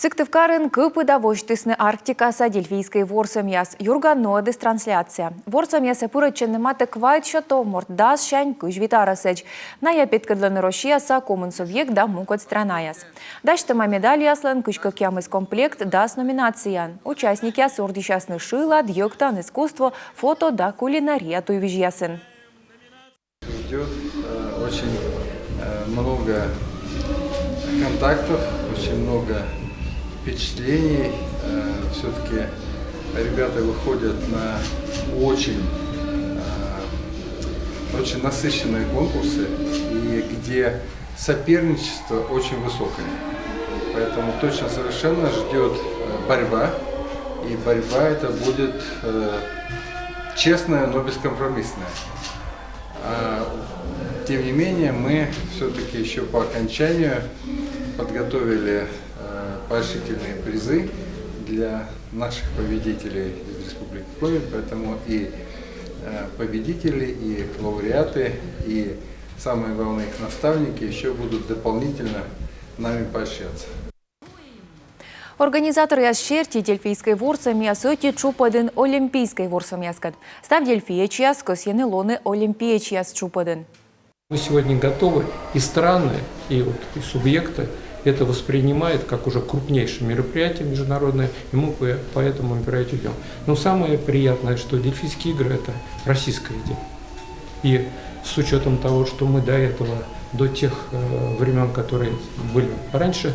Сыктывкарын кыпыда воштысны Арктикаса дельфийской ворсамяс. Юрга ноадыс трансляция. Ворсамясы пураченныматы квайт шато мордас шань кыж витарасыч. Ная петкадланы Россияса комын совьек да мукот странаяс. Даштыма медаль яслан кышка кямыс комплект дас номинациян. Участники асордищасны шила, дьёктан искусство, фото да кулинария туйвижьясын. Идет очень много контактов, очень много впечатлений. Все-таки ребята выходят на очень насыщенные конкурсы, и где соперничество очень высокое. Поэтому точно совершенно ждет борьба. И борьба это будет честная, но бескомпромиссная. Тем не менее, мы все-таки еще по окончанию подготовили поощрительные призы для наших победителей из Республики Коми, поэтому и победители, и лауреаты, и самые главные их наставники еще будут дополнительно нами поощряться. Организатор ящерти дельфийской ворсами асоти чупадын олимпийской ворсамяскат. Став дельфия час косьены лоны олимпия час чупадын. Мы сегодня готовы, и страны, и субъекты это воспринимают как уже крупнейшее мероприятие международное, и мы по этому мероприятию идем. Но самое приятное, что дельфийские игры – это российская идея. И с учетом того, что мы до этого, до тех времен, которые были раньше,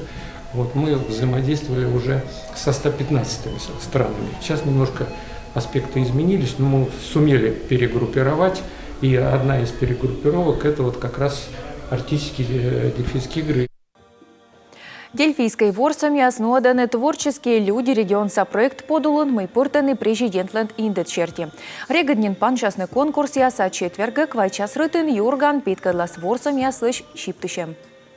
мы взаимодействовали уже со 115 странами. Сейчас немножко аспекты изменились, но мы сумели перегруппировать. И одна из перегруппировок – это как раз арктические дельфийские игры. Дельфийской ворсами основаны творческие люди регионса проект подулун майпортаны президентленд индечерти. Регаднин панчасный конкурс яса четверга квайчас рытын юрган питкадлас ворсами яслыш шиптышем.